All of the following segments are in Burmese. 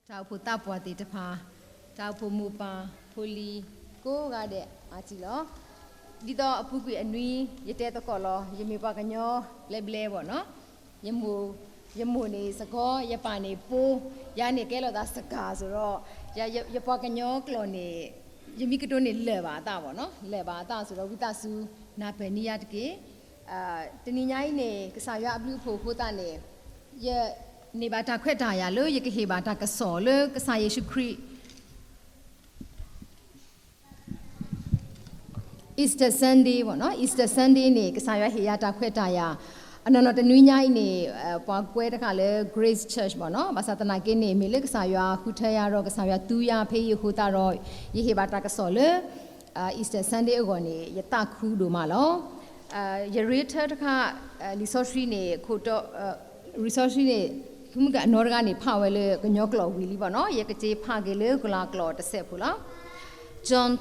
Tau pu tapwa ti tapa tau pu mupa puli ko ga de achi lo di to apu kui anui yete to ko lo yemi pa kanyo leble bo no yemu ni sako ya pa ni pu ya ni ke lo da saka so ro ya pa kanyo klo ni yemi kito ni le ba ta bo no le ba ta so ro wita su na pe ni ya de ke tini nyai ni ka sa ya ablu phu phu ta ni yaနေဘာတာခွက်တာရလို့ယကဟေဘာတာကစောလို့ကဆာယေရှုခရစ် Easter Sunday ပေါ့နော် Easter Sunday နေကဆာရဟေရတာခွက်တာရအနော်တနွေးညိုင်းနေပွားကွဲတခါလဲ Grace Church ပေါ့နော်ဘာသာတနာကင်းနေမိလေကဆာရခုထရတော့ကဆာရတူရဖေးရခုတာတော့ယေဟေဘာတာကစောလို့Easter Sunday ကိုနေယတခုတို့မှာလောယရေထတခါလီဆိုရှရီနေခုတော့ resource နေခုမကနော်ရကနေဖဝဲလေကညောကလောဝီလီပေါ့နော်ရကကြေဖကေလေကလာကလောတစ်ဆက်ဖူလား John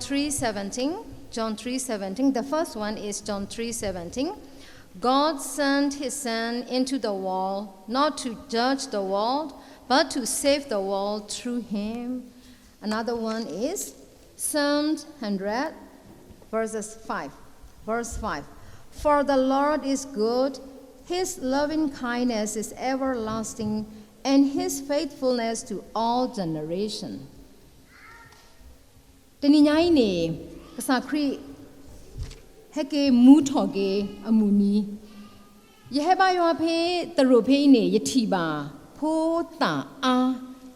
3:17 the first one is John 3:17 God sent his son into the world not to judge the world but to save the world through him another one is Psalm 100 verse 5 for the Lord is good His loving kindness is everlasting, and His faithfulness to all generations. တနင်္ဂနွေနေ့ကစားခရီဟဲကေမူထော်ကေအမူနီယဟဘယောဖေတရုဖေနေယတိပါဖိုးတာအား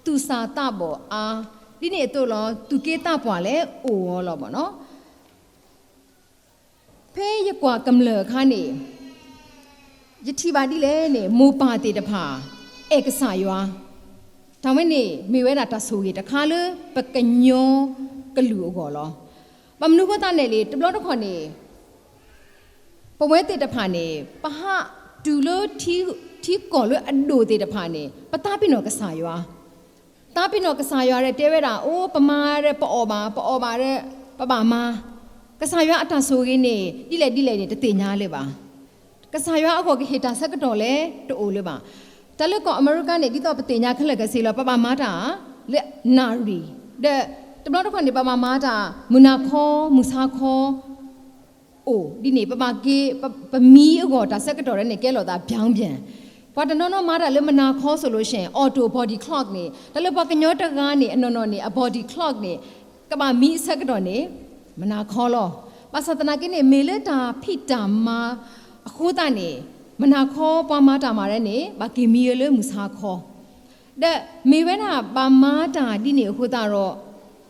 သူစာတဘောအားဒီနေ့တို့လောသူကေတပွားလဲအိုရောလောပေါ့နော်ဖေးရကွာကမ္လခါနေယတိပါတိလဲနေမူပါတေတဖာဧကဆာယွာဒါမနေမေဝဲတာတဆူရီတခါလပကညောကလူအောလောပမနုကတနဲ့လေတဘလတခေါနေပဝဲတေတဖာနေပဟဒူလိုထီကောလအဒိုတေတဖာနေပတာပိနောကဆာယွာတာပိနောကဆာယွာတဲ့တဲဝဲတာအိုးပမာတဲ့ပေါ်ပါတဲ့ပပမာကဆာယွာအတဆူရီနေတိလေနေတတိညာလေပါကဆာယွာအခေါ်ကဟေတာဆက်ကတော့လေတိုးလေပါတလကအမေရိကန်နေဒီတော့ပတင်ညာခလက်ကစီလောပပမာတာလက်နာရီတဲ့တဘလတော့ကနေပပမာတာမူနာခောမူစာခောအိုဒီနေပပကေပမီအခေါ်တာဆက်ကတော့လေနေကဲလော်တာဗျောင်းပြန်ဘာတနော်မာတာလေမနာခောဆိုလို့ရှင်အော်တိုဘော်ဒီကလော့နေတလပကညောတကားနေအနော်နေအဘော်ဒီကလော့နေကပမီဆက်ကတော့နေမနာခောလောပါစတနာကိနေမေလက်တာဖိတာမာအခုတနေမနာခောပွားမာတာမာရဲနေဘာကီမီလေမူစာခောတဲ့မေဝဲနာပါမာတာဒီနေအခုတာတော့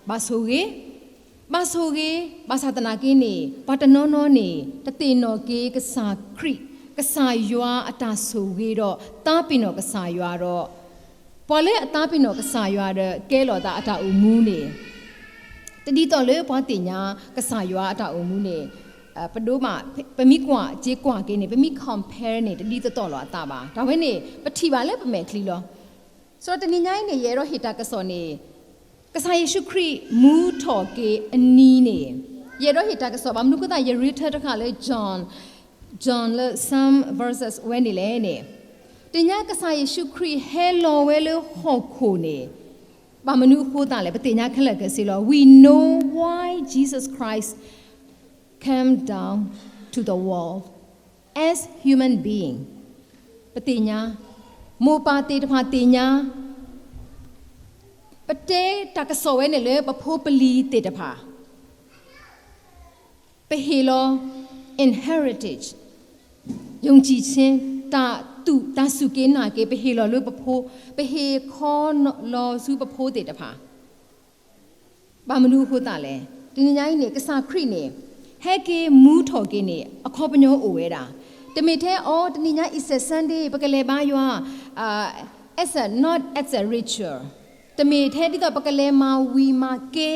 ဘာဆိုကေဘာသာတနာကင်းနေဘာတနောနောနေတတိနောကေကဆာခရိကဆာယွာအတာဆိုကေတော့တာပိနောကဆာယွာတော့ပေါ်လေအတာပိနောကဆာယွာတဲ့ကဲလော်တာအတာအူမူးနေတတိတော်လေပွားတင်ညာကဆာယွာအတာအူမူးနေပဒိုးမှာပမိကွာကြေးကွာကင်းနေပမိ compare နေတတိတော်လောအတာပါဒါဝဲနေပတိပါလဲပမဲခလီလောဆိုတော့တနင်္ဂနွေနေရေတော့ဟေတာကစောနေကဆာယေရှုခရစ်မူထော်ကေအနီးနေရေတော့ဟေတာကစောဘာမနုကတာယေရီထတခါလေ John le some verses when နေလေနေတညာကဆာယေရှုခရစ် hello ဝဲလေဟော့ခိုနေဘာမနုခိုးတာလဲပတိညာခလက်ကစီလော we know why Jesus Christ came down to the world as human being ပတိညာမောပါတေတဖာတိညာပတေတကဆောဝဲနေလေပဖိုးပလီတေတဖာပဟေလော inheritage ယုံကြည်ခြင်းတာစုကေနာကေပဟေလောလို့ပဖိုးပဟေခောလောစုပဖိုးတေတဖာဘာမနုခိုးတာလဲတင်းညာကြီးနေကဆာခရိနေဟဲကေမူထော်ကေနေအခေါ်ပညောအိုဝဲတာတမေထဲအော်တနိညာ is a Sunday ပကလေဘာယွာas a not as a ritual တမေထဲဒီတော့ပကလေမာဝီမာကေ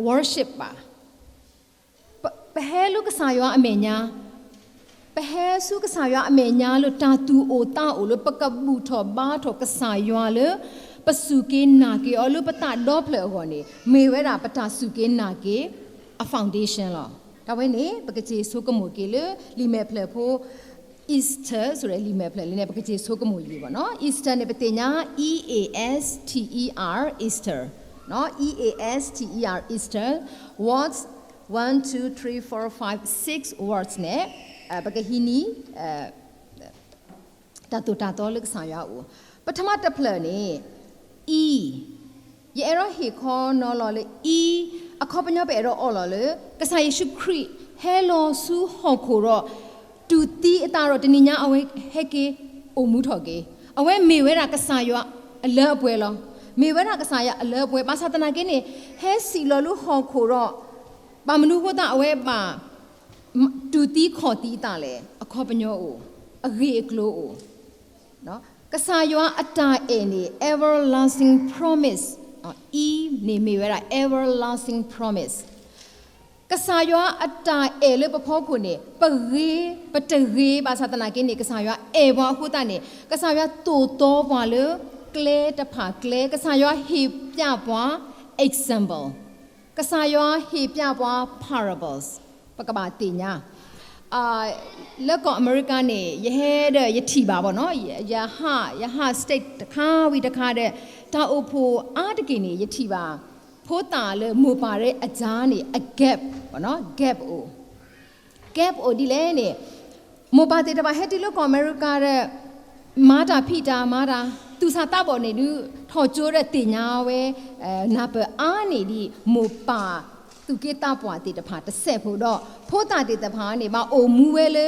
worship ပါပဟဲလုကဆာယွာအမေညာပဟဲစုကဆာယွာအမေညာလို့တာတူအိုတာအိုလို့ပကဘူထော်ဘာထော်ကဆာယွာလို့ပစုကေနာကေအော်လို့ပတာဒေါဖလေခေါ်နေမေဝဲတာပတာစုကေနာကေa foundation လောဒါဝဲနေပကကြီးဆိုကမိုကေလေလီမဲဖလေဖို Easter ဆိုတဲ့ email ဖလဲလေးနဲ့ပကကြီးဆိုကမို့ကြီးပေါ့နော် Easter နဲ့ပတင်ညာ EASTER Easter နော် EASTER Easter words 1 2 3 4 5 6 words နဲ့ပကဟီနီတတူတာတော်လက်ဆောင်ရအောင်ပထမတစ်ဖလဲနေ E ယေရောဟီခေါ်နော်လော်လေ E အခုပညောပဲရောအော်လော်လေကစားယေရှုခရစ်ဟဲလောဆူဟောခိုရောတူတီအတာတော့တနိညာအဝဲဟဲကေအိုမှုထော်ကေအဝဲမေဝဲတာကစားရအလဲအပွဲလောမေဝဲတာကစားရအလဲအပွဲပါသနာကင်းနေဟဲစီလော်လူဟောခိုရောပါမနုဘတာအဝဲပါတူတီခေါ်တီတာလေအခုပညောအိုအဂေကလိုအိုနော်ကစားရအတာအေနေ everlasting promise E နေမေဝဲတာ everlasting promise ကစားရအတာအေလေပဖောခုနေပရေပတရေပါသနာကင်းနေကစားရအေဘွားခုတနေကစားရတူတော်ဘွာလေကလေတဖာကလေကစားရဟိပြဘွား example ကစားရဟိပြဘွား parables ပကဘာတင်ညာလက်ကောအမေရိကန်နေရဟဲတဲ့ယတိပါပေါ့နော်ယဟ state တခါဝီတခါတဲ့တာအိုဖိုအားတကိနေယတိပါဖိုးတာလေမူပါတဲ့အကြားနေအ gap ပေါ့နော် gap ဒီလဲနေမူပါတဲ့တပါဟဲတီလိုကောအမေရိကန်တဲ့မာတာဖိတာမာတာသူစာတပ်ပေါ်နေလူထော်ကျိုးတဲ့တင်ညာဝဲနာပအားနေဒီမူပါသူကေတာပွားတေတဖာတစ်ဆက်ဖို့တော့ဖိုးတာတေတဖာနေမအိုမူဝဲလေ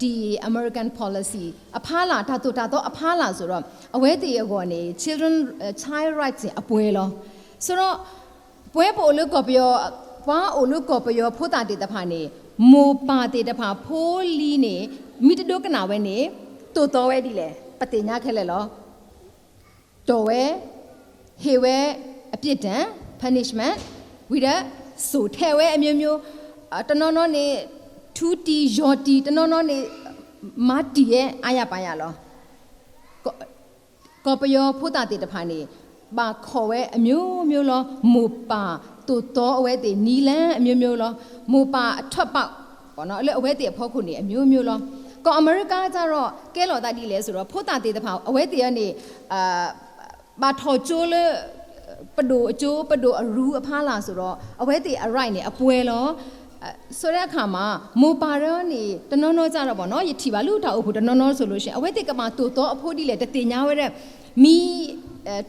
ဒီ American policy အဖားလာတာတော့အဖားလာဆိုတော့အဝဲတေအကောနေ child rights အပွဲလောဆိုတော့ပွဲပိုလို့ကောပြောဘာအိုလို့ကောပြောဖိုးတာတေတဖာနေမိုပါတေတဖာဖိုးလီနေမိတဒုကနာဝဲနေတိုတော်ဝဲဒီလေပတိညာခဲလေလောတော်ဝဲဟေဝဲအပြစ်ဒဏ် punishment ဝိဒဆိုထဲဝဲအမျိုးမျိုးတနော်နော်နေထူတီယော်တီတနော်နော်နေမာတီရဲ့အာရပါရလောကောပယောဖုတာတေတဖာနေဘာခေါ်ဝဲအမျိုးမျိုးလောမူပါတူတော်အဝဲတေနီလန်အမျိုးမျိုးလောမူပါအထွက်ပေါက်ပေါ့နော်အဲ့လိုအဝဲတေအဖို့ခုနေအမျိုးမျိုးလောကောအမေရိကကျတော့ကဲလော်တာဒီလဲဆိုတော့ဖုတာတေတဖာအဝဲတေကနေဘာထော်ကျိုးလေပဒိုအကျိုးပဒိုအရူအဖားလာဆိုတော့အဝဲတေအရိုက်နေအပွဲလောဆိုတဲ့အခါမှာမူပါရောနေတနော်နော်ကြတော့ဗောနော်ယတိပါလူထောက်အဖို့တနော်နော်ဆိုလို့ရှိရင်အဝဲတေကမှာတူတော့အဖို့ဒီလေတတင်ညာဝဲတဲ့မီ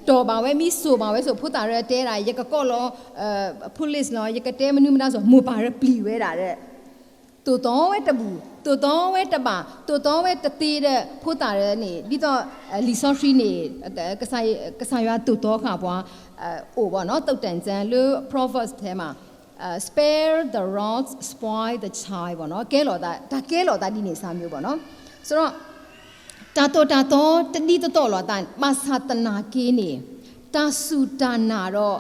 တော်ပါဝဲမီဆိုပါဝဲဆိုဖို့တာရဲတဲတာရကကော့လောpolice လောရကတဲမနုမနာဆိုမူပါရပလီဝဲတာတဲ့တူတော့ဝဲတဘူးတူတော့ဝဲတပါတူတော့ဝဲတသေးတဲ့ဖို့တာရဲနေပြီးတော့လီဆော့ထရီနေကဆိုင်ရတူတော့ခါပွားအိုဗောနော်တုတ်တန်ကျန်လို့ proverbs ထဲမှာspare the rod spoil the child ဗောနော်ကဲလော်တာဒီနေစားမျိုးဗောနော်ဆိုတော့တာတော့တတိတော့လော်တာပါသတနာကေးနေတာဆူတာနာတော့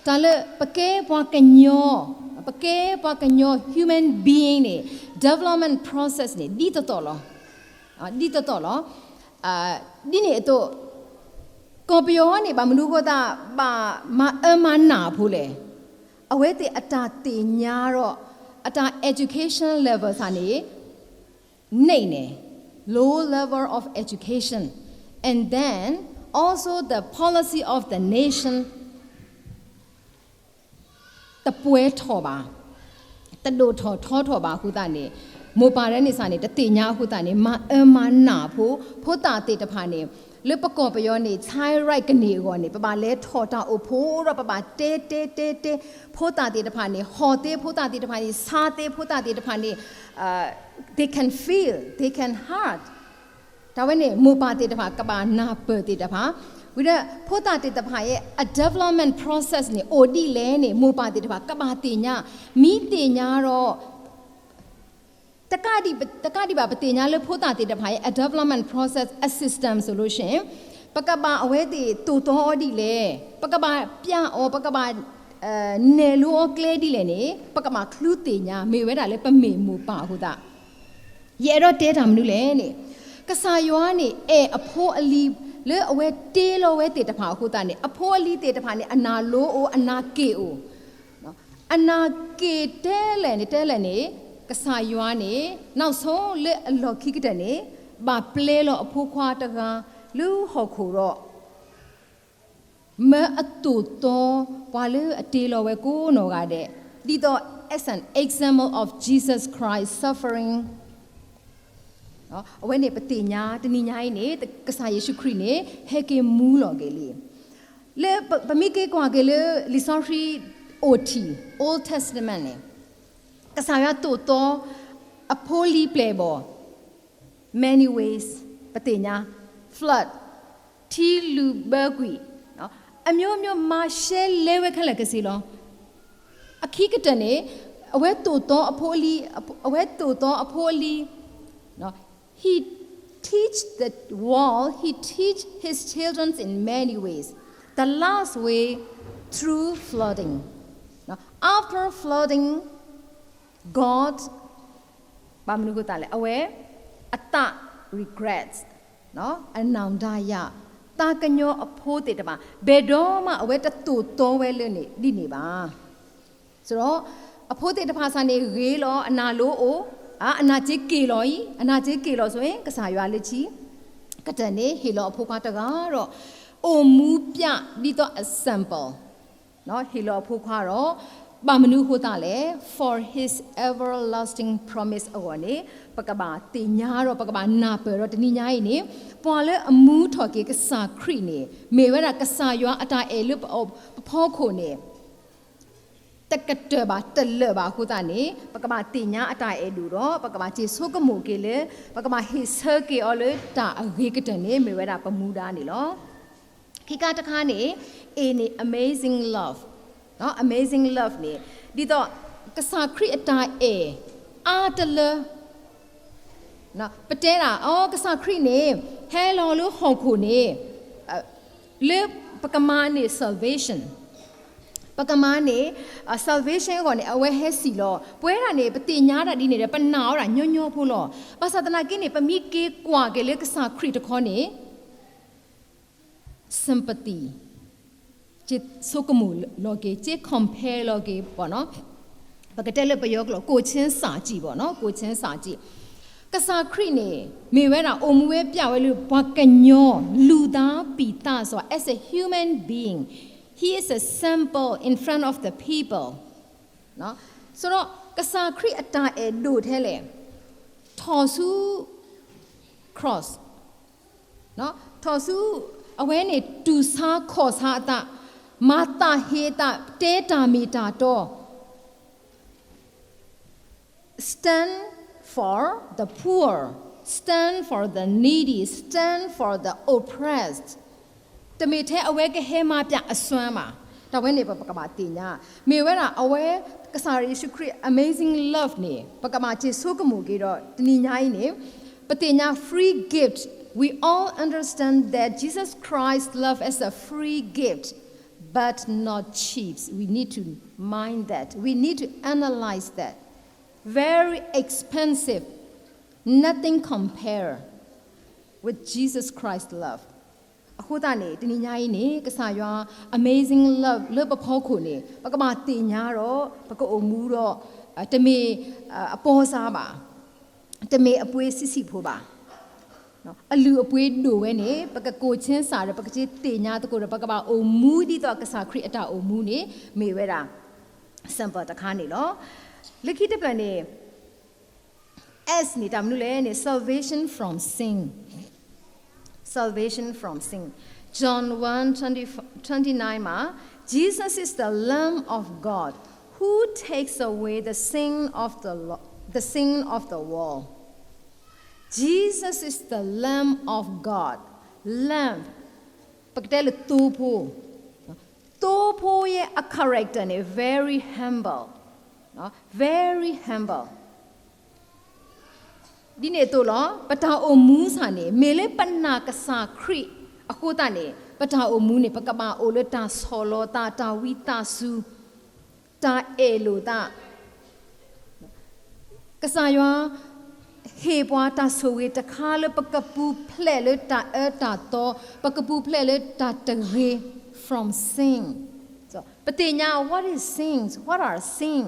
ဒါလေပကဲဘွားကညော human being နေ development process နေဒီတော့လောဒီနေတော့ကောပယောနေဘာမနုကောတာပါမနာဘူးလေအဝဲတေအတာတင်ညာတော့အတာ education level စာနေနေ low level of education and then also the policy of the nation တပွဲထော်ပါတဒိုထော်ပါခုတာနေမိုပါရဲနေစာနေတတင်ညာခုတာနေမနာဘူးဖိုးတာတေတဖာနေလေပကောပယောနေ child right ကနေကောနေပလဲထော်တာအိုဖိုးတော့တဲဖိုးတာတေတဖာနေဟော်တေဖိုးတာတေတဖာနေစာတေဖိုးတာတေတဖာနေthey can feel they can heart ဒါဝဲနေမူပါတေတဖာကဘာနာပတေတဖာဝိရဖိုးတာတေတဖာရဲ့ a development process နေ OD လဲနေမူပါတေတဖာကဘာတင်ညာမိတင်ညာတော့တကတိပါပတင်ညာလေဖိုးတာတေတဖာရဲ့ a development process a system solution ပကဘာအဝဲတေတူတော်ဒီလေပကဘာပြအောပကဘာနေလိုကလေဒီလေနေပကဘာခလူတင်ညာမေဝဲတာလေပမေမူပါဟုတ်တာရဲတော့တဲတာမနုလေနေကစားရွာနေအဖိုးအလီလေအဝဲတေးလောဝဲတေတဖာဟုတ်တာနေအဖိုးအလီတေတဖာနေအနာလိုအိုအနာကေအိုနော်အနာကေတဲလဲနေကစားရွာနေနောက်ဆုံးလေအလော်ခိကတဲ့နေ ba ple lo aphu khwa ta ga lu ho khu ro me atu to pa le ate lo we ko no ga de di to as an example of Jesus Christ suffering နော်အဝဲနေပတိညာတဏိညာနေကဆာယေရှုခရစ်နေဟဲကေမူလော်ကေလီလေပမိကေကွာကေလေလီဆော်ရီ OT Old Testament နေကဆာရတူတော့အဖိုလီပလေဘော many ways ပတိညာ flood တီလူဘကွီနော်အမျိုးမျိုးမာရှဲလဲဝဲခက်လက်ကစီလောအခီကတနေအဝဲတူတော့အဖိုလီအဝဲတူတော့အဖိုလီနော်He teach the world, he teach his children in many ways. The last way, through flooding. Now, after flooding, God, aware, atta regrets, no, and now daya. Ta kanyo apote ba, bedoma aware to weleni diniba. So, apote the pasane relo analo o. အနာချေကေလောဤအနာချေကေလောဆိုရင်ကစားရွာလက်ချီကတန်နေဟေလောဖိုးခွားတကတော့အိုမူပြပြီးတော့ example เนาะဟေလောဖိုးခွားတော့ပါမနုဟိုတာလေ for his everlasting promise အော်နေပကဘာတင်ညာတော့ပကဘာနာပေတော့တနိညာဤနေပွာလဲအမူထော်ကေကစားခရီနေမေဝရကစားရွာအတာအဲလွဖောခိုနေတကတဘာတလဘာခုတာနေပကဘာတင်ညာအတိုင်အဲလူတော့ပကဘာကျေဆုကမှုကေလေပကဘာဟိဆာကေအော်လေတာအဂေကတနေမေဝရာပမူဒါနေလောခိကတခါနေအေနေ amazing love နော် amazing love နေဒီတော့ကစားခရစ်အတိုင်အဲအာတလနော်ပတဲတာအော်ကစားခရစ်နေဟဲလောလို့ဟောက်ခုနေလေပကမာနေ salvationပကမာနေ salvation ကိုနေအဝဲဟဲစီလောပွဲတာနေပတိညာတာဒီနေတယ်ပနာတာညွညွဖို့လောပါသဒနာကိနေပမိကေကွာကေလေကစားခရစ်တခေါနေ sympathy จิตဆုကမှုလောကေจิต compare လောကေပေါ့နော်ပကတဲ့လေပယောကလောကိုချင်းစာကြည့်ပေါ့နော်ကိုချင်းစာကြည့်ကစားခရစ်နေမေဝဲတာအုံမွေးပြဝဲလို့ဘကညောလူသားပီတာဆို as a human being He is a sample in front of the people. No? So, kasa kri ata e do thele. Thosu cross. No? Thosu awene tu sa khosa ta mata heta te ta mita to. Stand for the poor. Stand for the needy. Stand for the oppressed. တမေထဲအဝဲကဟဲမပြအစွမ်းမှာတဝဲနေပကမာတင်ညာမေဝဲတာအဝဲကစားယေရှုခရစ် amazing love နေပကမာချေဆုကမှုကေတော့တနိညာကြီးနေပတင်ညာ free gift we all understand that Jesus Christ love as a free gift but not cheap we need to mind that we need to analyze that very expensive nothing compare with Jesus Christ loveအခုတနေတနိညာကြီးနေကစားရွာ amazing love လပဖောခုနေပကမာတင်ညာတော့ပကအုံမူတော့တမေအပေါ်စားပါတမေအပွေးစစ်စစ်ဖို့ပါနော်အလူအပွေးဒိုဝဲနေပကကိုချင်းစားရပကကြီးတင်ညာတကိုပကပါအုံမူဒီတော့ကစားခရစ်အတာအုံမူနေမေဝဲတာ sample တခါနေလောလက်ခိတပလန်နေ as နေတာမလို့လဲနေ salvation from sin Salvation from sin. John 1:29 ma, Jesus is the Lamb of God who takes away the sin of the world. Jesus is the Lamb of God. Lamb. Pagdele topo. Topo ye a character ne very humble. No? Very humble. ဒီနေတော့လောပတာအုံမူးစာနေမေလေပနာကစာခရစ်အခုတနေပတာအုံမူးနေပကမာအိုလတာဆောလောတာတာဝီတာစုတာအေလိုတာကစားရွာဟေပွားတာဆိုဝေတခါလပကပူဖလဲလတာအတာတော့ပကပူဖလဲလတာတရေ from sin so ပတိညာ what is sins what are sin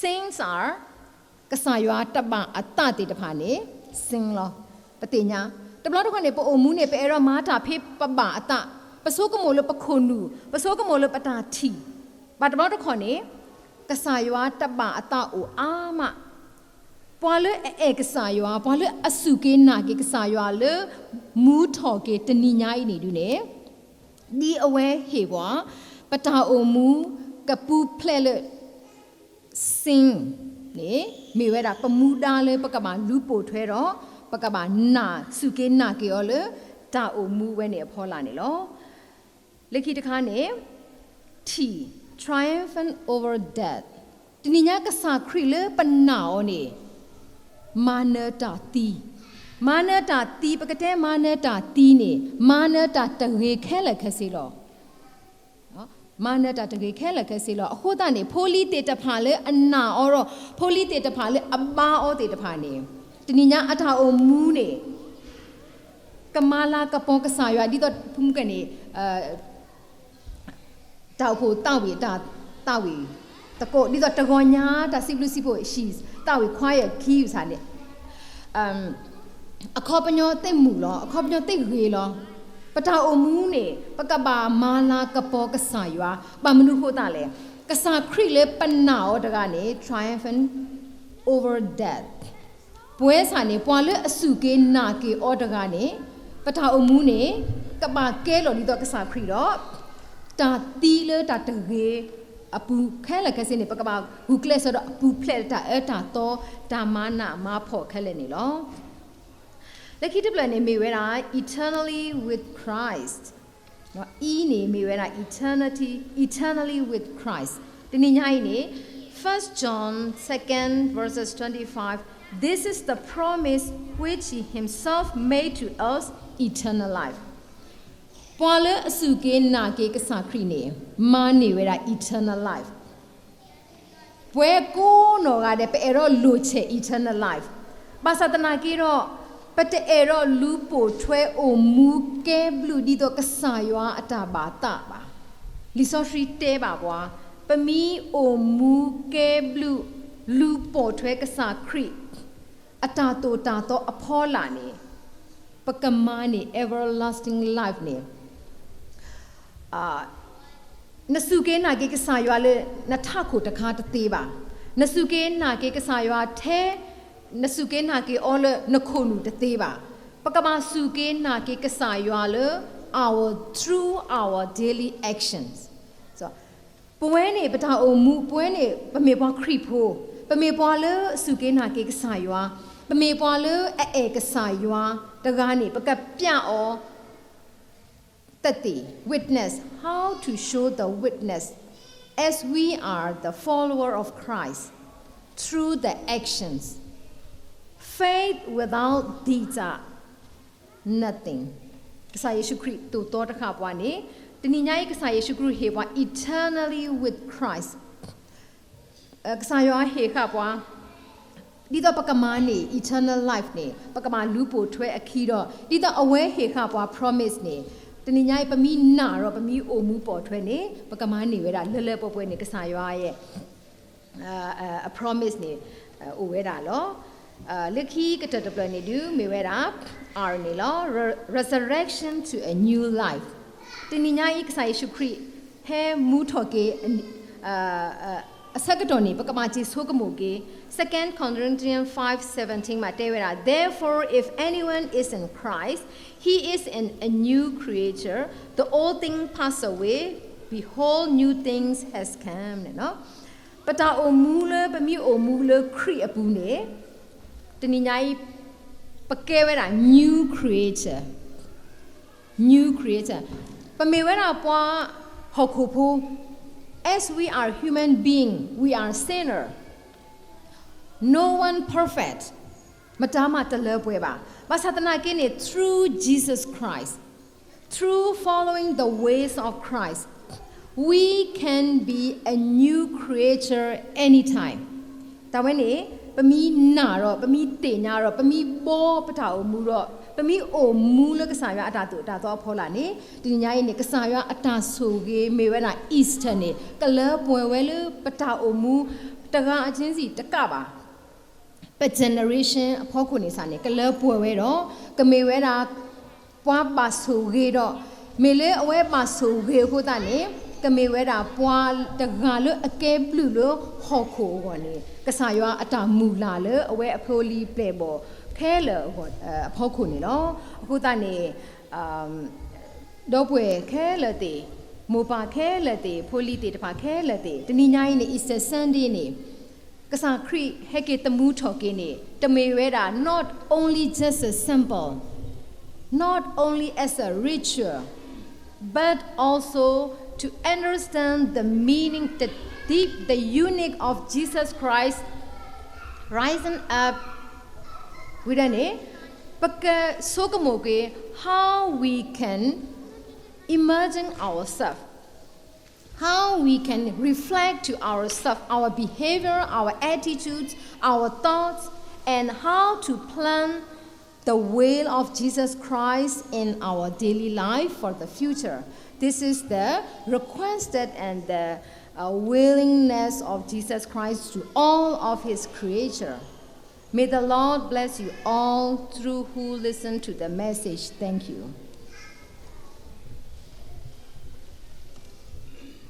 sins are ကစားရွာတပအတတိတဖာနေ sin လော ปฏิญญาแต่เราทุกคนเนี่ยปะโอมูเนี่ยไปเอรามาตาพิปะบาตะปะโซกโมลปะโคนูปะโซกโมลปะตาทีบัดเราทุกคนเนี่ยกษายวาตะบาตาโออามะปวาเลเอกษายวาปวาเลอสุเกนาเกกษายวาเลมูทอเกตนิญาอินี่ดูเนี่ยดีเอาไว้เห็นว่าปะตาโอมูกับปูเพลเลซิงนี่มีเวลาประมูดาเลยปะกะบาลูโปถวยรอปะกะบานาสุเกนาเกอเลยตาโอมูเวเนี่ยพอลาเนี่ยลอเลขิตคาเนี่ย T triumphant over death ทีนี้เนี่ยก็สาครีเลยปนหนาวเนี่ยมาเนตาตีมาเนตาตีปะกะเตมาเนตาตีเนี่ยมาเนตาตะเรแค่ละแค่สิลอมาเนตาตะเกแค่ละแค่สิลอအခုတနေဖိုလီတေတဖာလေအနာအော်ဖိုလီတေတဖာလေအဘာအောတေတဖာနေတနိညာအထာအိုမူးနေကမာလာကပောကဆာရွာဒီတော့ဖုန်ကနေတောက်ဖို့တောက်ပြီးတောက်ပြီးတကောဒီတော့တကောညာတာစီပလူစီဖို့ရှိတောက်ပြီးခွာရခီးယူစားနေအခေါပညောတိတ်မူလောအခေါပညောတိတ်ရေလောปะตาโอมูเนี่ยปะกะบามาลากะปอกะสายวาปะมนุโคตาเลยกะสาคริเลปะนาวตะกะเนี่ย triumphant over death ป่วยสาเนี่ยปวาเลอสุเกนาเกออตะกะเนี่ยปะตาโอมูเนี่ยกะบาแกลอดิตอกะสาคริดอตาตีเลตาตะเกอปูแค่ละกะสิเนี่ยปะกะบาฮูเคลซอดอปูเพลตาเอตาโตตามานะมาพอแค่เลยนี่ลอและคิดแบบนี้มีเวลา eternally with Christ เนาะอีนี่มีเวลา eternally with Christ ทีนี้ยังไงนี่ First John 2 verses 25 this is the promise which he himself made to us eternal life ปวาเลอสุเกนาเกกษาครีนี่มานี่เวลา eternal life ป่วยกูโนกาเดไปเอโรลูเช eternal life ภาษาตนากีโรปะเตเอโรลูโปถวยโอมูเกบลูดิโตกษายวาอตาบาตาบาลิซอทรีเตบาบวาปะมีโอมูเกบลูโปถวยกษาคริอตาโตตาโตอพอลานี่ปะกะมานี่ everlasting life นี่นสุเกนาเกกษายวาเลนทะโคตะคาตะเตบานสุเกนาเกกษายวาเทนสุเกนาเกออลนโคนูตะเตบาปะกะมาสุเกนาเกกษายวาเล through our daily actions so ป่วยนี่ปะตาโอมูป่วยนี่ปะเมปวาคริโพปะเมปวาเลสุเกนาเกกษายวาปะเมปวาเลเอกษายวาตะกานี่ปะกะปะออตะติ witness how to show the witness as we are the follower of Christ through the actions faith without deeds are nothing กษาเยซูคริสต์ตัวตะขาบวานี่ตนิญากษาเยซูคริสต์เฮว่า eternally with Christ กษายอเฮขาบวาဒီတော့ပကမာနေ eternal life နေပကမာလူပိုထွဲအခီတော့ဒီတော့အဝဲဟေခပွား promise နေတနိညာပမီနာတော့ပမီအိုမှုပေါ်ထွဲနေပကမာနေဝဲတာလဲလဲပွဲနေကဆာရွာရဲ့a promise နေအိုဝဲတာလောလက်ခီကတတပလနေဒူမေဝဲတာအာနေလော resurrection to a new life တနိညာကဆာယေရှုခရစ်ဟဲမူထော်ကေအစကတော့နေပကမာကြီးဆိုကမိုကေ2 Corinthians 5:17 မှာတဲဝဲတာ therefore if anyone is in Christ he is a new creature the old thing pass away behold new things has come နော်ပတာအိုမူလပမီအိုမူလခရစ်အပူနေတနိညာပကဲဝဲတာ new creature ပမေဝဲတာပွားဟောက်ခုဖိုးas we are human being we are sinner no one perfect matama talabwe ba basatana kene through Jesus Christ through following the ways of Christ we can be a new creature anytime tawene pami na ro pami te nya ro pami bo pata o mu ro pami o mu lo ka sa ya ata to ta to phola ni ti nya yi ni ka sa ya ata so ge me we na Easter ni ka le pwe we le pata o mu ta ga a chin si ta ka ba but generation အဖို့ခုနေစာနေကလပွေဝဲတော့ကမေဝဲတာပွားပါဆူကြီးတော့မေလေအဝဲပါဆူကြီးခုတာနေကမေဝဲတာပွားတကလို့အကဲပလူလို့ဟော်ခိုကောနေကဆာရွာအတာမူလာလေအဝဲအဖိုလီပလေဘောခဲလေဟောအဖို့ခုနေနော်အခုတာနေတော့ပွေခဲလေတီမူပါခဲလေတီဖိုလီတီတပါခဲလေတီတနိညာရင်နေ Easter Sunday နေကစားခရီဟဲကေတမှုထော်ကင်းနေတမေဝဲတာ not only just a symbol not only as a ritual but also to understand the meaning the deep the unique of Jesus Christ rising up with an paka sokamoke how we can imagine ourselves how we can reflect to ourselves, our behavior, our attitudes, our thoughts, and how to plan the will of Jesus Christ in our daily life for the future. This is the requested and the willingness of Jesus Christ to all of his creature. May the Lord bless you all through who listen to the message. Thank you.